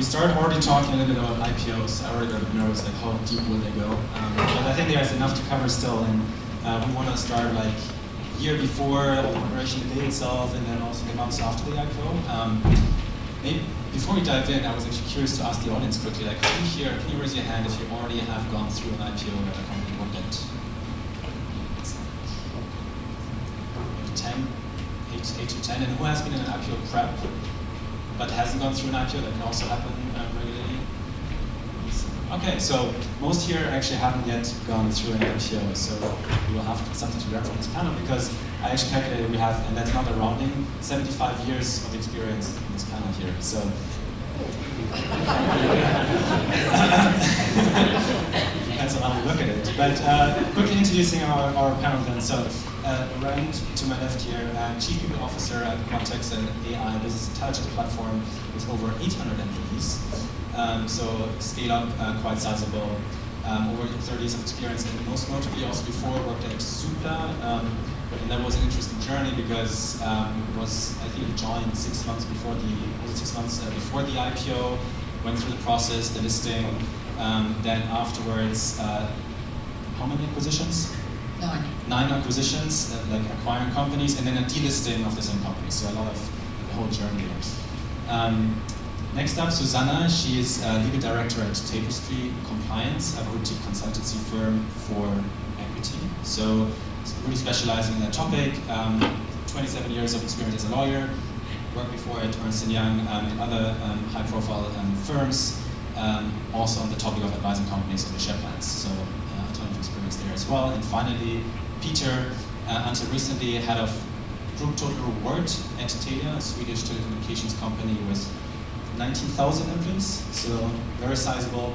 we started already talking a little bit about IPOs. I already got nervous, like how deep will they go? But I think there's enough to cover still, and we want to start like year before the operation, the day itself, and then also the months after the IPO. Maybe before we dive in, I was actually curious to ask the audience quickly, like who here, can you raise your hand if you already have gone through an IPO at a company or that? Maybe 10, 8 to 10, and who has been in an IPO prep but hasn't gone through an IPO? That can also happen regularly. Okay, so most here actually haven't yet gone through an IPO, so we will have something to learn from this panel, because I actually calculated we have, and that's not a rounding, 75 years of experience in this panel here. So depends on how we look at it. But quickly introducing our panel then. So Rand, to my left here, Chief People Officer at Quantex, an AI business intelligence platform with over 800 employees. So scale up, quite sizable, over 30 years of experience, and most notably also before worked at Supla, and that was an interesting journey because it was, I think, he joined 6 months before before the IPO, went through the process, the listing, then afterwards, how many acquisitions? 9. 9 acquisitions, like acquiring companies, and then a delisting of the same company. So a lot of the whole journey there. Next up, Susanna. She is legal director at Tapestry Compliance, a boutique consultancy firm for equity. So really specializing in that topic. 27 years of experience as a lawyer. Worked before at Ernst & Young and other high-profile firms. Also on the topic of advising companies on the share plans. So a ton of experience there as well. And finally, Peter, until recently head of Group Total Reward at Telia, a Swedish telecommunications company with 19,000 employees, so very sizable.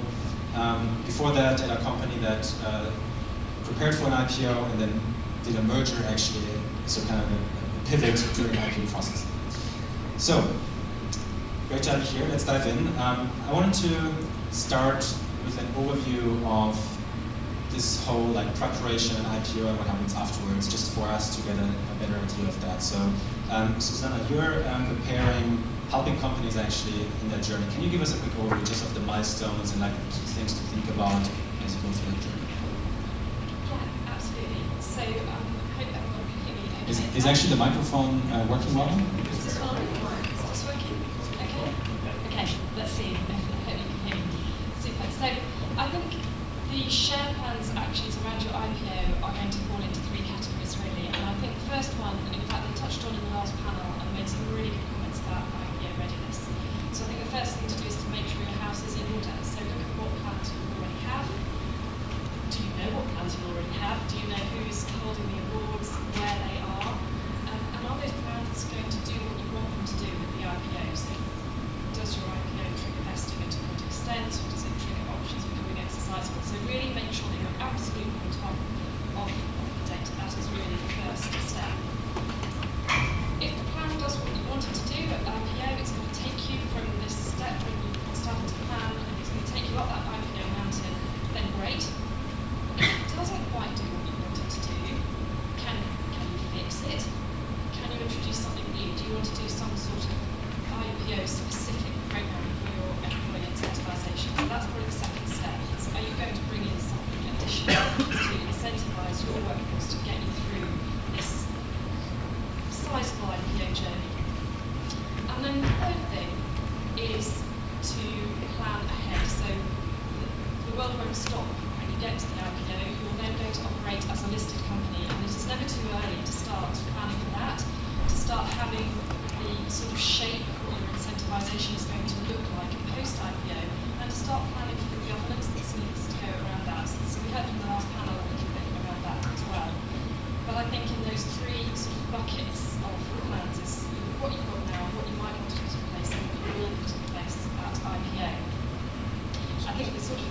Before that, at a company that prepared for an IPO and then did a merger actually, so kind of a pivot during the IPO process. So, great to have you here. Let's dive in. I wanted to start with an overview of this whole like preparation and IPO and what happens afterwards, just for us to get a better idea of that. So, Susanna, you're helping companies actually in that journey. Can you give us a quick overview just of the milestones and like key things to think about as you go through that journey? Yeah, absolutely. So I hope everyone can hear me okay. Is actually the microphone working well? Is this on? Is this working? Okay. Okay, let's see. I hope you can hear me. Super. So I think the share plans actions around your IPO are going to fall into 3 categories really. And I think the first one, in fact, they touched on in the last panel and made some really good comments about IPO readiness. So I think the first thing to do is to make sure your house is in order. So look at what plans you already have. Do you know what plans you already have? Do you know who's holding the awards, where they are? And are those plans going to do what you want them to do with the IPO? So does your IPO trigger vesting to what extent, or does it trigger options becoming exercisable? So really make sure that you're absolutely on top of the data. That is really the first step. If the plan does what you want it to do at IPO, it's going to take you from this step when you started to plan, and it's going to take you up that IPO mountain, then great. If it doesn't quite do what you want it to do, can you fix it? Can you introduce something new? Do you want to do some sort of IPO-specific program for your employee incentivization? So that's probably the second step. So are you going to bring in something additional to incentivize your workforce to get you through this sizable IPO journey? And then the third thing is to plan ahead. So the world won't stop when you get to the IPO. You're then going to operate as a listed company, and it is never too early to start planning for that, to start having the sort of shape of what your incentivization is going to look like post-IPO, and to start planning for the governance that needs to go around that. So we heard from the last panel a little bit around that as well. But I think in those 3 sort of buckets of plans is what you've got now, what you might want to put in place, and what you will put in place at IPO. I think the sort of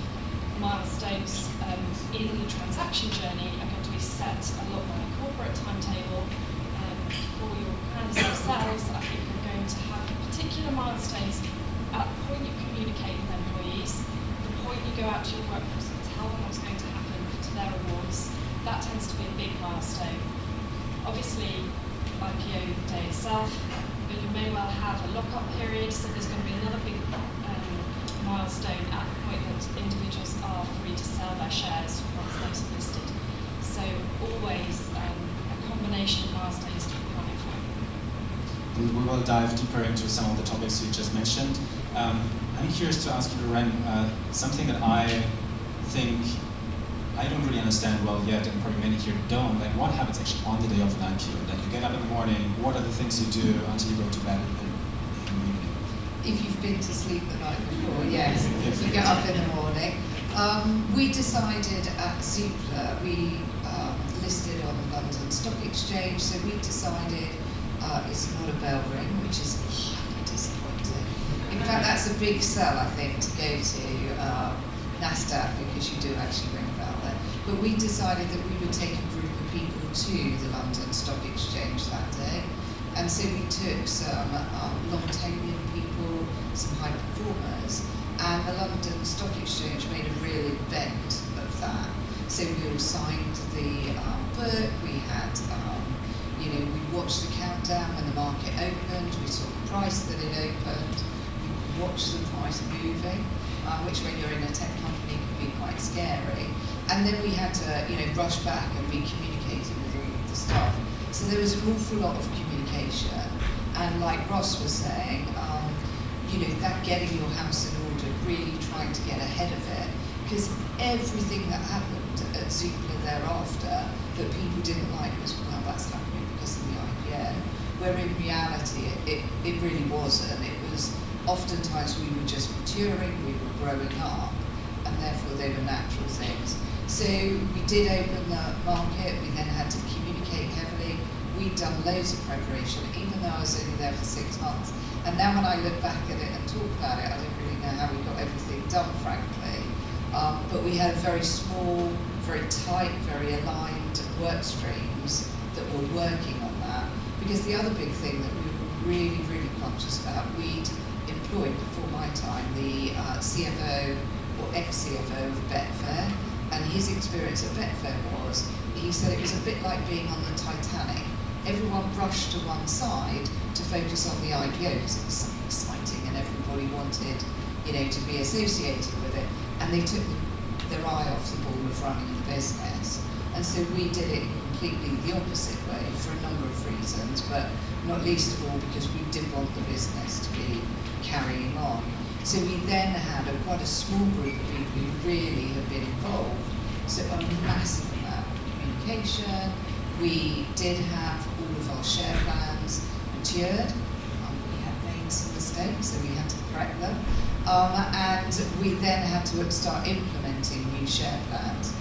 milestones in the transaction journey are going to be set a lot by a corporate timetable. For your plans themselves, I think you're going to have particular milestones at the point you communicate with employees, the point you go out to your workforce and tell them what's going to happen to their awards. That tends to be a big milestone. Obviously, IPO day itself, but you may well have a lock-up period, so there's going to be another big milestone at the point that individuals are free to sell their shares once those are listed. So always a combination of milestones to be planning for. We will dive deeper into some of the topics you just mentioned. I'm curious to ask you, Loren, something that I think I don't really understand well yet, and probably many here don't. Like, what happens actually on the day of an IPO? Like, you get up in the morning, what are the things you do until you go to bed in the evening? If you've been to sleep the night before, yes, you get up in the morning. We decided at Zoopla, we listed on the London Stock Exchange, so we decided it's not a bell ring, which is highly disappointing. In fact, that's a big sell, I think, to go to NASDAQ, because you do actually ring a bell there. But we decided that we would take a group of people to the London Stock Exchange that day. And so we took some long-tenured people, some high performers, and the London Stock Exchange made a real event of that. So we all signed the book, we had, we watched the countdown when the market opened, we saw the price that it opened, we watched the price moving, which when you're in a tech company can be quite scary. And then we had to, rush back and be communicating with all of the staff. So there was an awful lot of communication, and like Ross was saying, that getting your house in order, really trying to get ahead of it, because everything that happened at Zoopla thereafter that people didn't like was, well, that's happening because of the IPO, where in reality it really wasn't. It was oftentimes we were just maturing, we were growing up, and therefore they were natural things. So we did open the market, we then had to communicate heavily. We'd done loads of preparation, even though I was only there for 6 months. And now when I look back at it and talk about it, I don't really know how we got everything done, frankly. But we had very small, very tight, very aligned work streams that were working on that. Because the other big thing that we were really, really conscious about, we'd employed before my time the CFO or ex-CFO of Betfair, and his experience at Betfair was, he said it was a bit like being on the Titanic. Everyone rushed to one side to focus on the IPO because it was so exciting and everybody wanted, to be associated with it, and they took their eye off the ball of running the business. And so we did it completely the opposite way for a number of reasons, but not least of all because we did want the business to be carrying on. So we then had quite a small group of people who really had been involved, so a massive amount of communication. We did have all of our share plans matured. We had made some mistakes, so we had to correct them. And we then had to start implementing new share plans.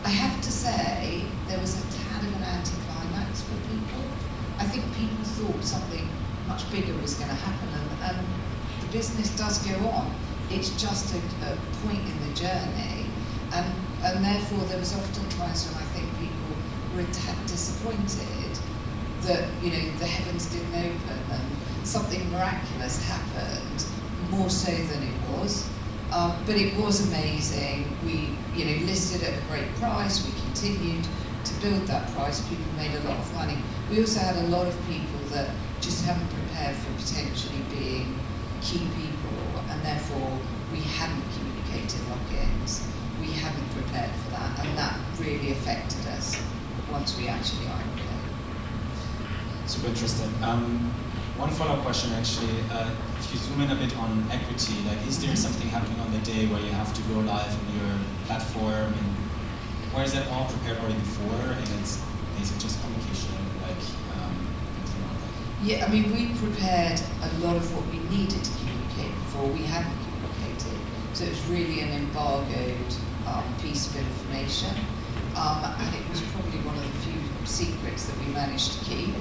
I have to say, there was a tad of an anticlimax for people. I think people thought something much bigger was going to happen, and the business does go on. It's just a point in the journey, and therefore there was often times when I think people were a tad disappointed that the heavens didn't open and something miraculous happened, more so than it was. But it was amazing. We listed at a great price. We continued to build that price. People made a lot of money. We also had a lot of people that just hadn't prepared for potentially being key people, and therefore we hadn't communicated lock-ins. We hadn't prepared for that, and that really affected us once we actually IPO'd. Super interesting. One follow-up question, actually. If you zoom in a bit on equity, is there something happening on the day where you have to go live on your platform, and where is that all prepared already before, and is it just communication, anything like that? Yeah, we prepared a lot of what we needed to communicate before. We hadn't communicated, so it was really an embargoed piece of information, and it was probably one of the few secrets that we managed to keep.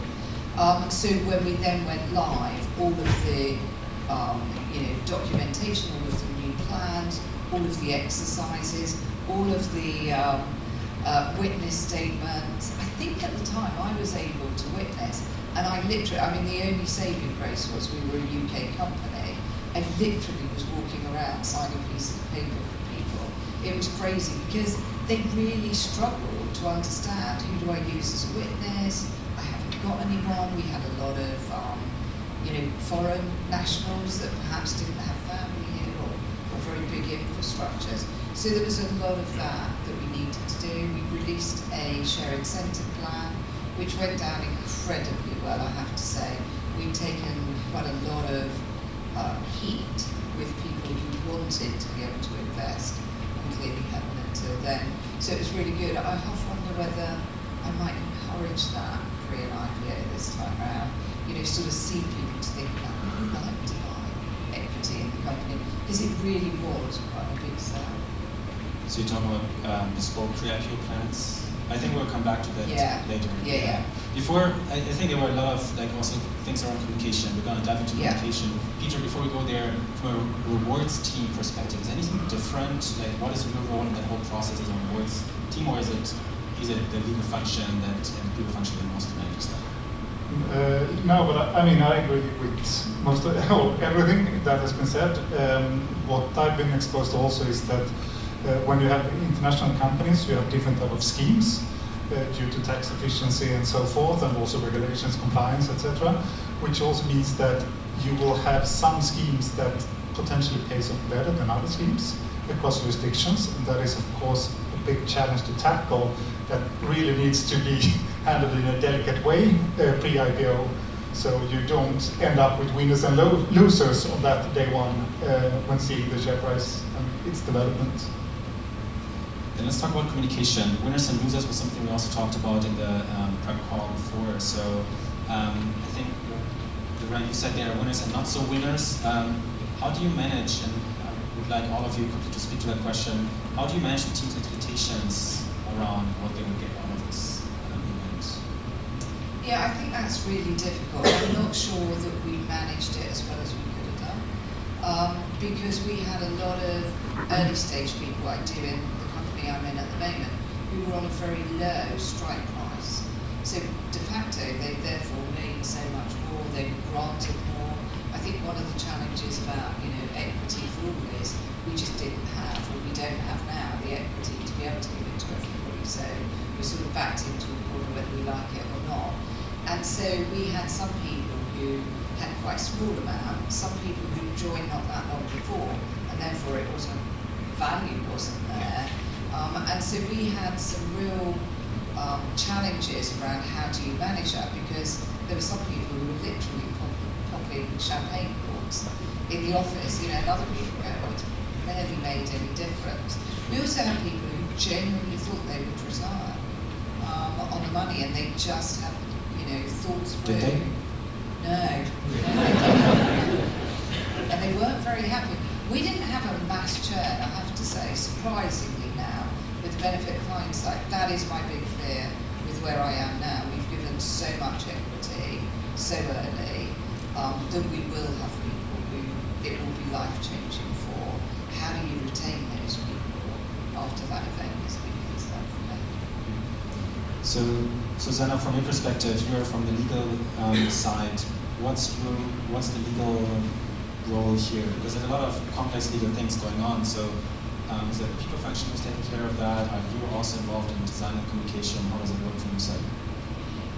So when we then went live, all of the documentation, all of the new plans, all of the exercises, all of the witness statements. I think at the time I was able to witness, and I literally, the only saving grace was we were a UK company. I literally was walking around signing pieces of paper for people. It was crazy because they really struggled to understand, who do I use as a witness? I haven't got anyone. We had a lot of foreign nationals that perhaps didn't have family here or or very big infrastructures. So there was a lot of that we needed to do. We released a share incentive plan, which went down incredibly well, I have to say. We've taken quite a lot of heat with people who wanted to be able to invest and clearly hadn't until then. So it was really good. I half wonder whether I might encourage that pre an IPO this time around. Sort of see people to think that I would like to buy equity in the company, because it really was quite a big sell. So you're talking about bespoke pre-IPO plans? I think we'll come back to that later. Yeah. Before, I think there were a lot of also things around communication. We're going to dive into communication. Peter, before we go there, from a rewards team perspective, is anything different? What is your role in that whole process as a rewards team, or is it the legal function that most manages that? No, but I agree with most of everything that has been said. What I've been exposed to also is that when you have international companies, you have different type of schemes due to tax efficiency and so forth, and also regulations, compliance, etc. Which also means that you will have some schemes that potentially pays off better than other schemes across jurisdictions, and that is of course a big challenge to tackle that really needs to be handled in a delicate way pre-IPO, so you don't end up with winners and losers on that day one when seeing the share price and its development. Then let's talk about communication. Winners and losers was something we also talked about in the prep call before. So I think, Ryan, you said there are winners and not so winners. How do you manage, and I would like all of you to speak to that question, how do you manage the team's expectations around what they will get out of this event? Yeah, I think that's really difficult. I'm not sure that we managed it as well as we could have done, because we had a lot of early stage people, like do in the company I'm in at the moment, who were on a very low strike price. So de facto, they therefore made so much more, they were granted more. I think one of the challenges about equity for all is we just didn't have, or we don't have now, the equity to be able to give it to everybody. So we're sort of backed into a corner whether we like it or not. And so we had some people who had quite a small amount, some people who joined not that long before, and therefore it wasn't, value wasn't there. And so we had some real challenges around how do you manage that, because there were some people who were literally popping champagne corks in the office, and other people go, oh, it's barely made any difference. We also had people who genuinely thought they would retire on the money, and they just had thought through. Did they? No. And they weren't very happy. We didn't have a mass churn, I have to say, surprisingly now, with the benefit of hindsight. That is my big fear with where I am now. We've given so much equity so early that we will have people who it will be life-changing for. How do you retain those people after that event is because that for me. So, Susanna, from your perspective, you're from the legal side. What's the legal role here? Because there's a lot of complex legal things going on. So, is it the people function who's taking care of that? Are you also involved in design and communication? How does it work from your side?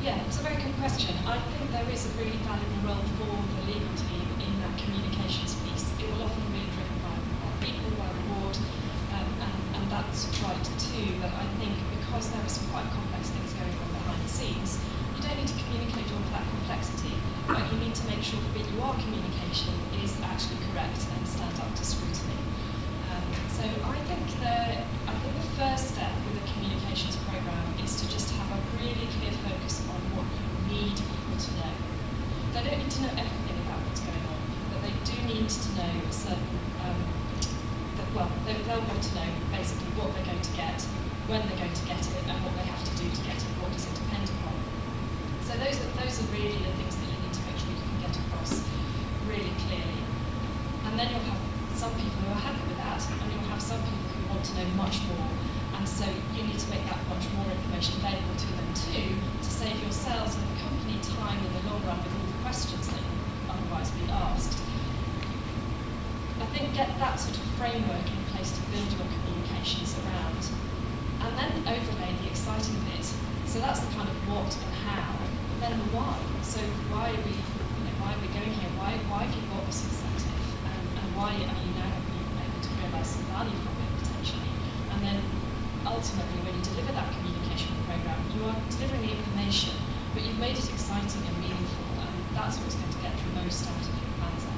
Yeah, it's a very good question. I think there is a really valuable role for the legal team in that communications piece. It will often be driven by people, by reward, and that's right too. But I think because there are some quite complex things going on behind the scenes, you don't need to communicate all of that complexity, but you need to make sure that you are communication is actually correct and stands up to scrutiny. So I think the first step with a communications program is to just have a really clear focus on what you need people to know. They don't need to know everything about what's going on, but they do need to know certain, they'll want to know basically what they're going to get, when they're going to get it, and what they have to do to get it, what does it depend upon. So those are really the things that you need to make sure you can get across really clearly. And then you'll have some people who are happy with that, and you'll have some people who want to know much more, and so you need to make that much more information available to them too, to save yourselves and the company time in the long run with all the questions that will otherwise be asked. I think get that sort of framework in place to build your communications around, and then overlay the exciting bit. So that's the kind of what and how, but then the why. So why are we going here? Why have you got this incentive? And why are you now able to derive some value from it potentially. And then ultimately, when you deliver that communication program, you are delivering the information, but you've made it exciting and meaningful, and that's what's going to get the most out of your plans, I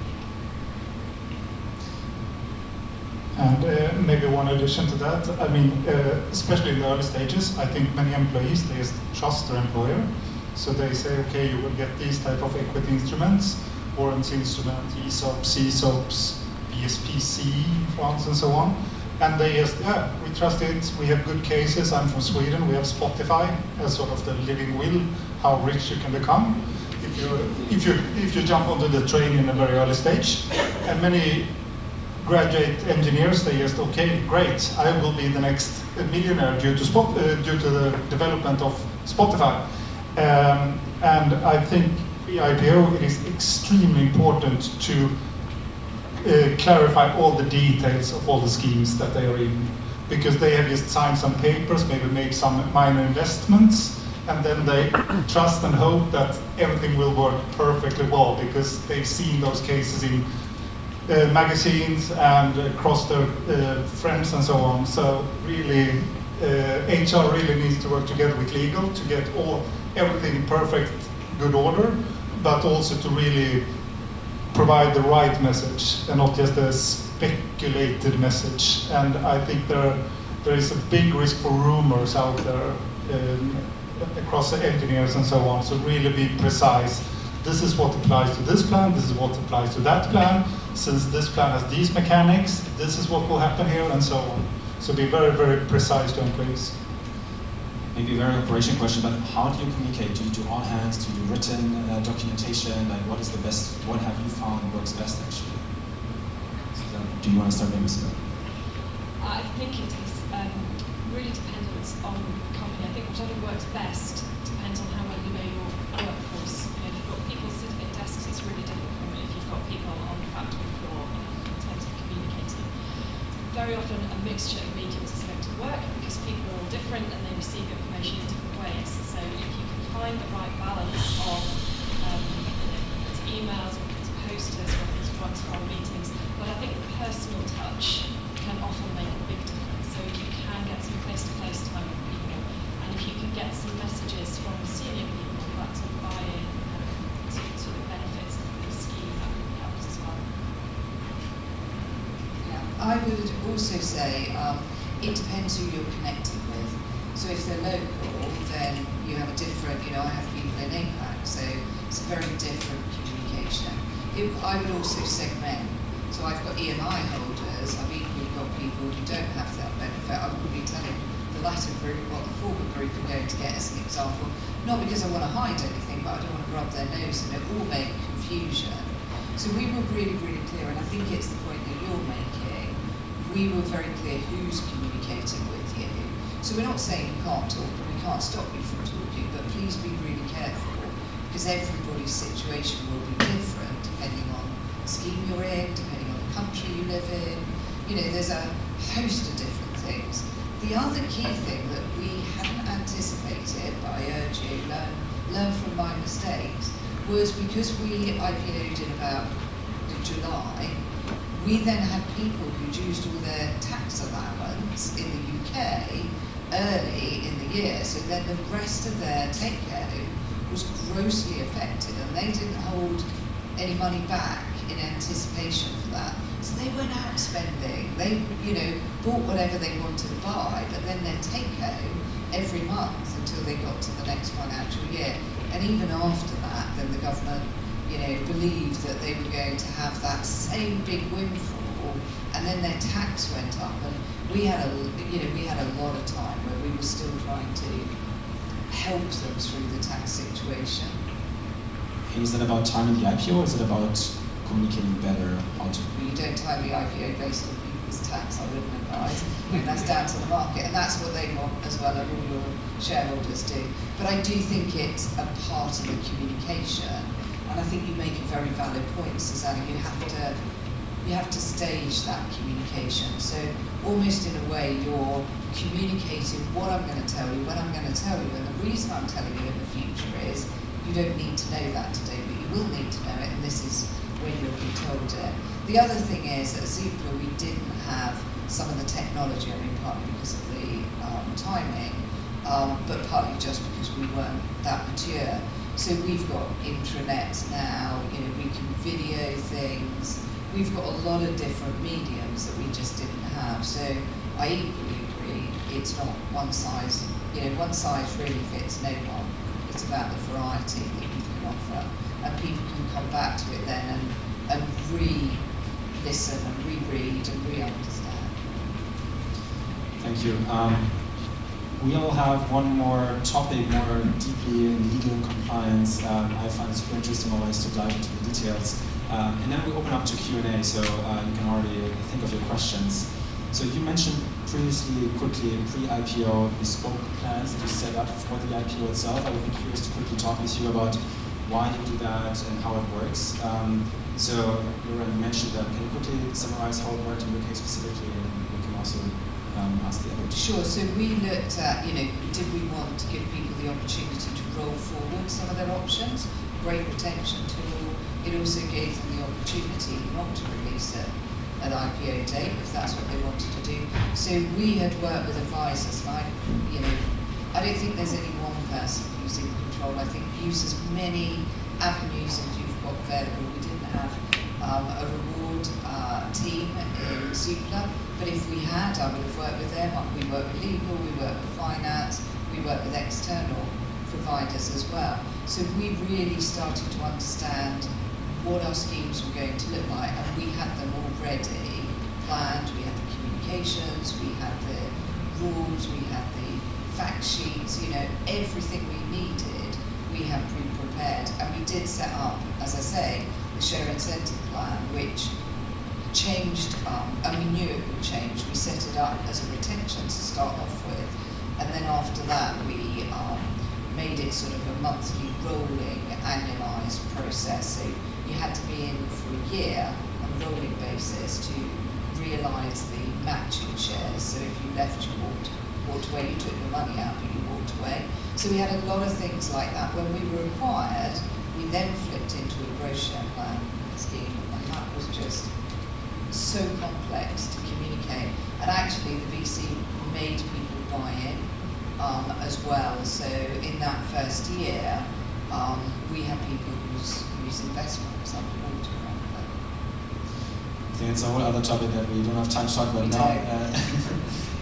think. And maybe one addition to that, I mean, especially in the early stages, I think many employees, they just trust their employer. So they say, okay, you will get these type of equity instruments, warrants instrument, ESOPs, CSOPs, BSPC funds, and so on. And they just, yeah, we trust it, we have good cases, I'm from Sweden, we have Spotify as sort of the living will, how rich you can become if you jump onto the train in a very early stage. And many graduate engineers, they just, okay, great, I will be the next millionaire due to the development of Spotify. And I think the IPO, it is extremely important to clarify all the details of all the schemes that they are in, because they have just signed some papers, maybe made some minor investments, and then they trust and hope that everything will work perfectly well, because they've seen those cases in magazines and across their friends and so on. So really, HR really needs to work together with legal to get everything in perfect, good order, but also to really provide the right message and not just a speculated message. And I think there is a big risk for rumors out there across the engineers and so on. So really be precise. This is what applies to this plan, this is what applies to that plan. Since this plan has these mechanics, this is what will happen here, and so on. So be very, very precise to employees. Maybe a very operational question, but how do you communicate? Do you do all hands? Do you do written documentation? Like, what is the best? What have you found works best actually? So, do you want to start, maybe? I think it is really dependent on the company. I think whatever works best depends on how well you know your workforce. You know, if you've got people sitting at desks, it's really different from if you've got people on the factory floor in terms of communicating. Very often a mixture of mediums is going to work because people are all different and they receive information in different ways. So if you can find the right balance of whether it's emails, whether it's posters, whether it's one-to-one meetings, but I think the personal touch can often make a big difference. So if you can get some face-to-face time with people, and if you can get some messages from senior people that sort of buy in to the benefits of the scheme, that helps as well. I would also say it depends who you're connecting with. So if they're local, then you have a different, I have people in APAC, so it's a very different communication. I would also segment. So I've got EMI holders, I've equally got people who don't have that benefit. I would be telling the latter group what the former group are going to get as an example. Not because I want to hide anything, but I don't want to rub their nose in it or make confusion. So we were really, really clear, and I think it's the point that you're making. We were very clear who's communicating with you. So we're not saying you can't talk and we can't stop you from talking, but please be really careful, because everybody's situation will be different depending on the scheme you're in, depending on the country you live in. There's a host of different things. The other key thing that we hadn't anticipated, but I urge you, learn from my mistakes, was because we IPO'd in about July, we then had people who'd used all their tax allowance in the UK early in the year, so then the rest of their take-home was grossly affected, and they didn't hold any money back in anticipation for that. So they went out spending. They, bought whatever they wanted to buy, but then their take-home every month until they got to the next financial year. And even after that, then the government, believed that they were going to have that same big windfall, and then their tax went up. And we had a lot of time where we were still trying to help them through the tax situation. And is that about timing the IPO, or is it about communicating better how to? You don't time the IPO based on people's tax, I wouldn't advise. That's down to the market, and that's what they want as well, and all your shareholders do. But I do think it's a part of the communication, and I think you make a very valid point, Susanna. You have to stage that communication. So almost in a way, you're communicating what I'm going to tell you, when I'm going to tell you, and the reason I'm telling you in the future is you don't need to know that today, but you will need to know it, and this is when you'll be told it. The other thing is, at Zoopla, we didn't have some of the technology, I mean, partly because of the timing, but partly just because we weren't that mature. So we've got intranets now, you know, we can video things, we've got a lot of different mediums that we just didn't have. So I equally agree, it's not one size, you know, one size really fits no one. It's about the variety that you can offer, and people can come back to it then and re-listen and reread and re-understand. Thank you. We all have one more topic, more deeply in legal compliance. I find it super interesting always to dive into the details. And then we open up to Q&A, so you can already think of your questions. So you mentioned previously, quickly, pre-IPO bespoke plans that you set up for the IPO itself. I would be curious to quickly talk with you about why you do that and how it works. So you already mentioned that. Can you quickly summarize how it worked in your case specifically, and we can also ask the other. Sure, so we looked at, you know, did we want to give people the opportunity to roll forward some of their options? Great retention tool. It also gave them the opportunity not to release it at IPO date if that's what they wanted to do. So we had worked with advisors, and I don't think there's any one person who's in control. I think use as many avenues as you've got available. We didn't have a reward team in Zoopla, but if we had, I would have worked with them. We work with legal, we work with finance, we work with external providers as well. So we really started to understand what our schemes were going to look like, and we had them already planned. We had the communications, we had the rules, we had the fact sheets, you know, everything we needed, we had pre-prepared. And we did set up, as I say, the share incentive plan, which changed, and we knew it would change. We set it up as a retention to start off with, and then after that we made it sort of a monthly rolling, annualised process. So you had to be in for a year on a rolling basis to realise the matching shares. So if you left, you walked away, you took your money out, but you walked away. So we had a lot of things like that. When we were acquired, we then flipped into a growth share plan scheme, and that was just so complex to communicate. And actually the VC made people buy in as well. So in that first year, we had people whose investments underwater. I think it's a whole other topic that we don't have time to talk about now.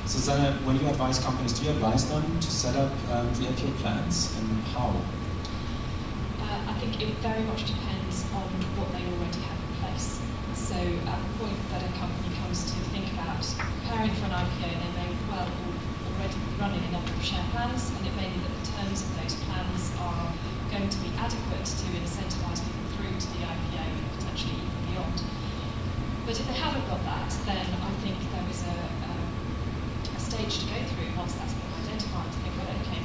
Susanne, when you advise companies, do you advise them to set up pre-IPO plans, and how? I think it very much depends on what they already have in place. So at the point that a company comes to think about preparing for an IPO, they may well already be running a number of share plans, and it may be that the terms of those plans are going to be adequate to incentivise people through to the IPO and potentially even beyond. But if they haven't got that, then I think there is a stage to go through once that's been identified to think, well, okay,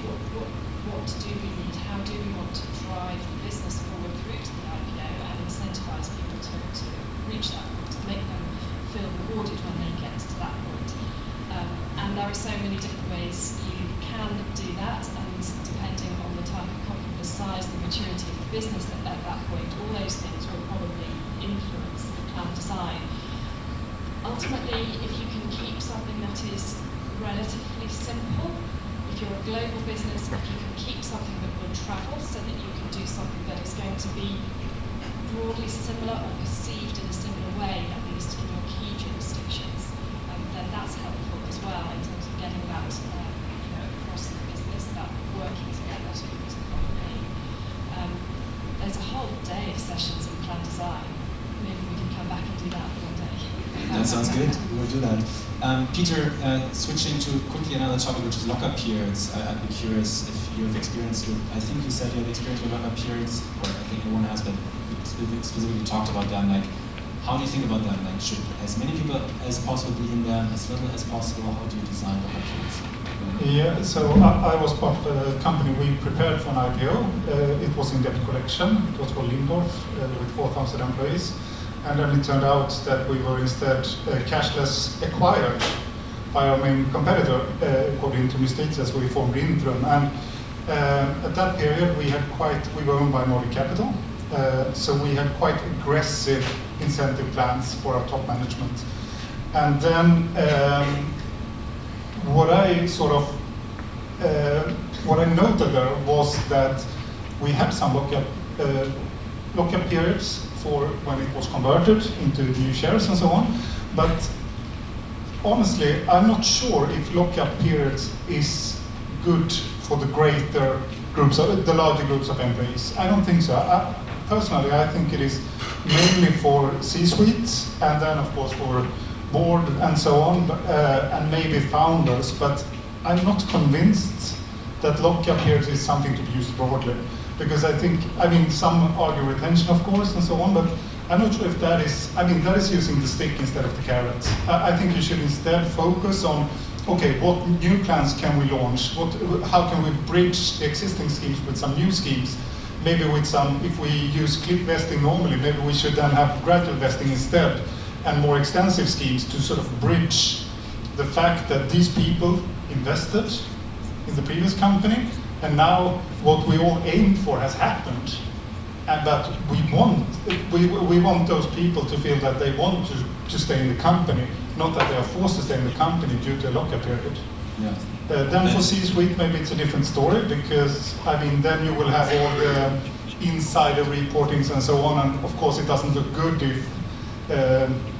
what do we need? How do we want to drive the business forward through to the IPO and incentivise people to reach that point, to make them feel rewarded when they get to that point. And there are so many different ways you can do that, and depending on the type of company, the size, the maturity of the business at that point, all those things will probably influence the plan design. Ultimately, if you can keep something that is relatively simple, if you're a global business, if you can keep something that will travel so that you can do something that is going to be broadly similar or perceived in a similar way, at least in your key jurisdictions, then that's helpful as well in terms of getting that across the business, that working together towards a common aim. There's a whole day of sessions in plan design. Maybe we can come back and do that one day. That sounds good. We will do that. Peter, switching to quickly another topic, which is lockup periods. I'd be curious if you have experience with, I think you said you have experience with lockup periods, or I think everyone has, but specifically talked about them. Like, how do you think about them? Like, should as many people as possible be in them, as little as possible? How do you design lockup periods? Yeah, so I was part of a company. We prepared for an IPO. It was in debt collection. It was called Lindorf with 4,000 employees. And then it turned out that we were instead cashless acquired by our main competitor, according to Justitia, so we formed Intrum. And at that period, we were owned by Nordic Capital, So we have quite aggressive incentive plans for our top management. And then what I noted there was that we had some lock-up periods for when it was converted into new shares and so on. But honestly, I'm not sure if lock-up periods is good for the greater groups, the larger groups of employees. I don't think so. Personally, I think it is mainly for C-suites and then of course for board and so on, and maybe founders, but I'm not convinced that lock-up periods is something to be used broadly. Because I mean, some argue retention of course and so on, but I'm not sure if that is using the stick instead of the carrot. I think you should instead focus on, okay, what new plans can we launch? How can we bridge the existing schemes with some new schemes? Maybe with some, if we use cliff vesting normally, maybe we should then have gradual vesting instead, and more extensive schemes to sort of bridge the fact that these people invested in the previous company, and now what we all aimed for has happened, and that we want those people to feel that they want to stay in the company, not that they are forced to stay in the company due to a lock-up period. Yeah. Then for C-suite, maybe it's a different story, because I mean, then you will have all the insider reportings and so on, and of course it doesn't look good if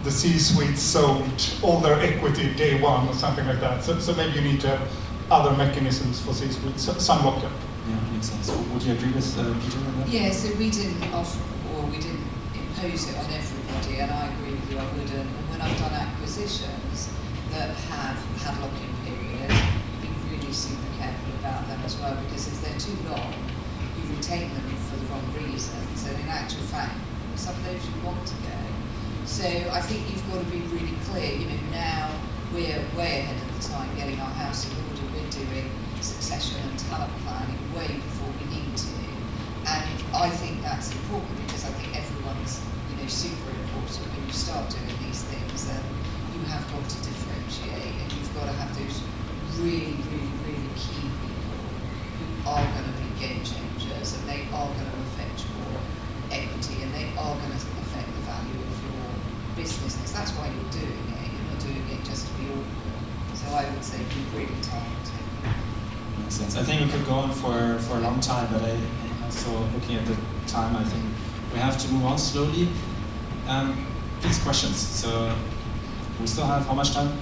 the C-suite sold all their equity day one or something like that. So maybe you need to have other mechanisms for C-suite, some lock-up. Yeah, makes sense. Would you agree with Peter on that? Yeah, so we didn't offer, or we didn't impose it on everybody, and I agree with you, I wouldn't. And when I've done acquisitions that have had lock-in periods, be really super careful about them as well, because if they're too long, you retain them for the wrong reasons, and in actual fact, some of those you want to go. So I think you've got to be really clear. You know, now we're way ahead of the time getting our house in order. We're doing succession and talent planning way before we need to, and I think that's important because I think everyone's, you know, super important when you start doing these things. And you have got to differentiate, and you've got to have those really, really, really key people who are going to be game changers, and they are going to affect your equity, and they are going to affect the value of your business. Because that's why you're doing it. You're not doing it just to be awkward. So I would say be really targeted. Makes sense. I think we could go on for a long time, but I also, looking at the time, I think we have to move on slowly. Please, questions. So we still have how much time?